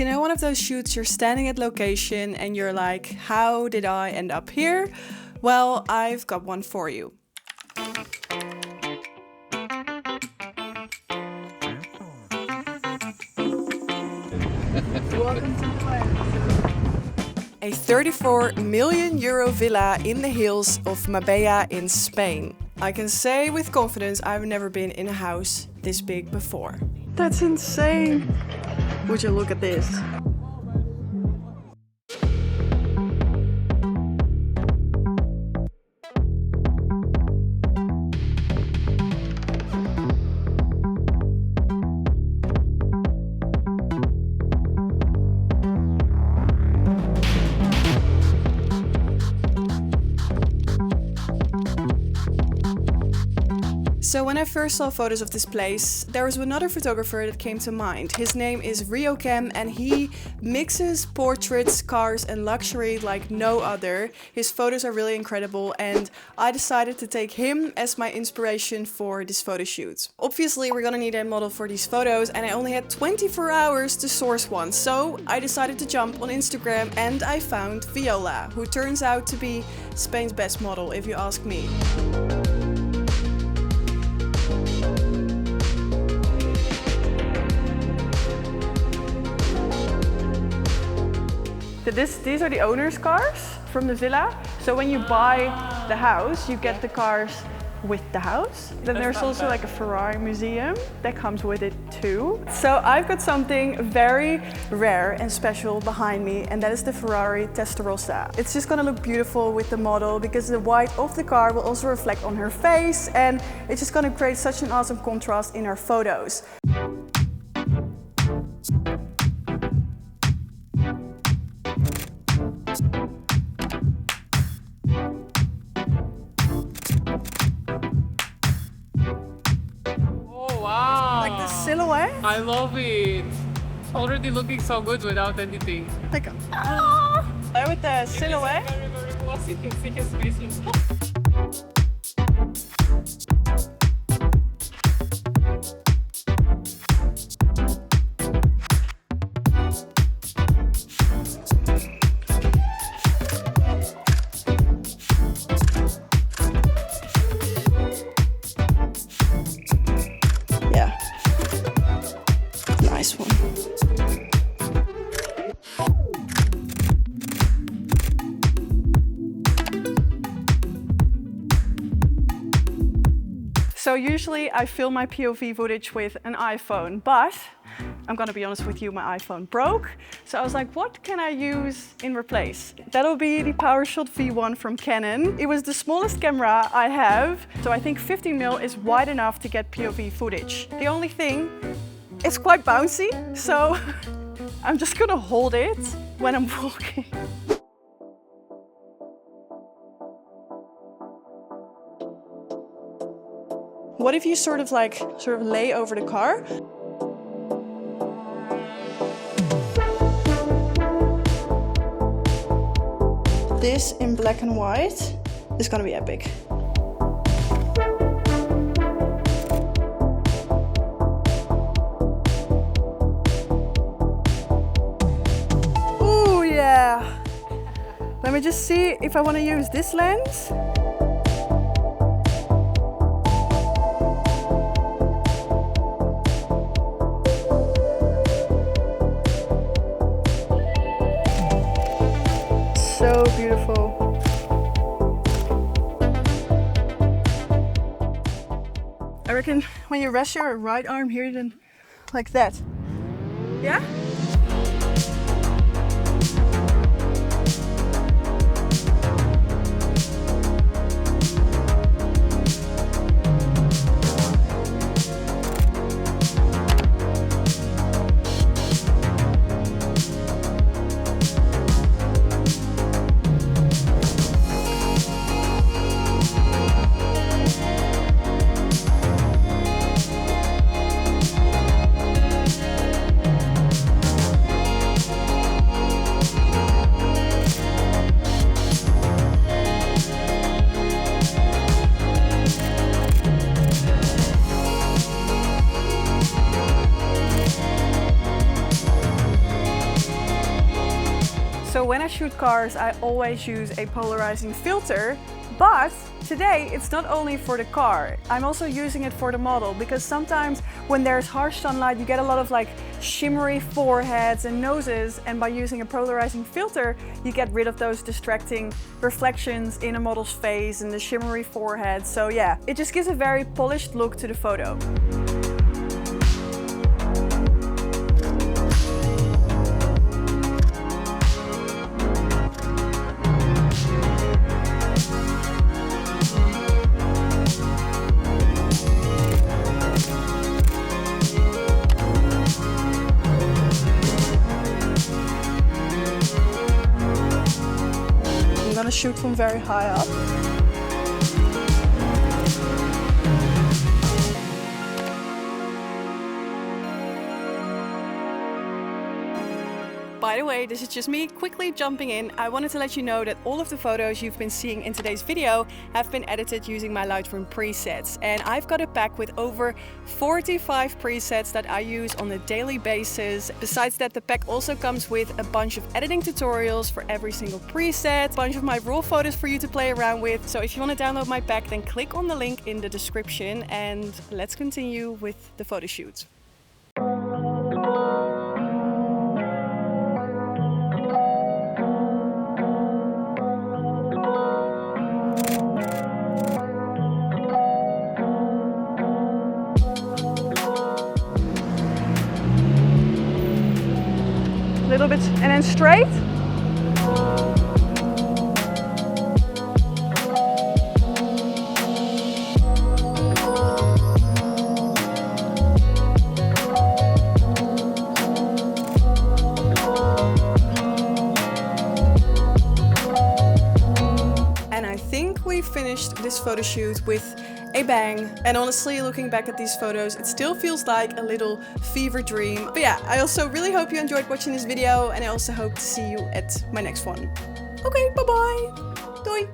You know, one of those shoots you're standing at location and you're like, how did I end up here? Well, I've got one for you. Welcome to a 34 million euro villa in the hills of Marbella in Spain. I can say with confidence I've never been in a house this big before. That's insane! Would you look at this? So when I first saw photos of this place, there was another photographer that came to mind. His name is Riochem and he mixes portraits, cars and luxury like no other. His photos are really incredible and I decided to take him as my inspiration for this photo shoot. Obviously we're gonna need a model for these photos and I only had 24 hours to source one. So I decided to jump on Instagram and I found Viola, who turns out to be Spain's best model if you ask me. These are the owner's cars from the villa. So when you buy the house, you get the cars with the house. Then there's also like a Ferrari museum that comes with it too. So I've got something very rare and special behind me, and that is the Ferrari Testarossa. It's just gonna look beautiful with the model because the white of the car will also reflect on her face, and it's just gonna create such an awesome contrast in our photos. Silhouette? I love it. It's already looking so good without anything. Like, with the silhouette. Very, very close. You can see his face and stuff. Nice one. So usually I film my POV footage with an iPhone, but I'm gonna be honest with you, my iPhone broke. So I was like, what can I use in replace? That'll be the PowerShot V1 from Canon. It was the smallest camera I have, so I think 15mm is wide enough to get POV footage. The only thing, it's quite bouncy, so I'm just gonna hold it when I'm walking. What if you sort of lay over the car? This in black and white is gonna be epic. Ooh, yeah. Let me just see if I want to use this lens. So beautiful. I reckon when you rest your right arm here, then like that. Yeah? So when I shoot cars, I always use a polarizing filter, but today it's not only for the car, I'm also using it for the model, because sometimes when there's harsh sunlight you get a lot of like shimmery foreheads and noses, and by using a polarizing filter you get rid of those distracting reflections in a model's face and the shimmery forehead. So yeah, it just gives a very polished look to the photo. I'm gonna shoot from very high up. By the way, this is just me quickly jumping in. I wanted to let you know that all of the photos you've been seeing in today's video have been edited using my Lightroom presets. And I've got a pack with over 45 presets that I use on a daily basis. Besides that, the pack also comes with a bunch of editing tutorials for every single preset, a bunch of my raw photos for you to play around with. So if you want to download my pack, then click on the link in the description and let's continue with the photo shoot. Little bit and then straight. And I think we finished this photo shoot with a bang. And honestly, looking back at these photos, it still feels like a little fever dream. But yeah, I also really hope you enjoyed watching this video, and I also hope to see you at my next one. Okay, bye bye. Doei.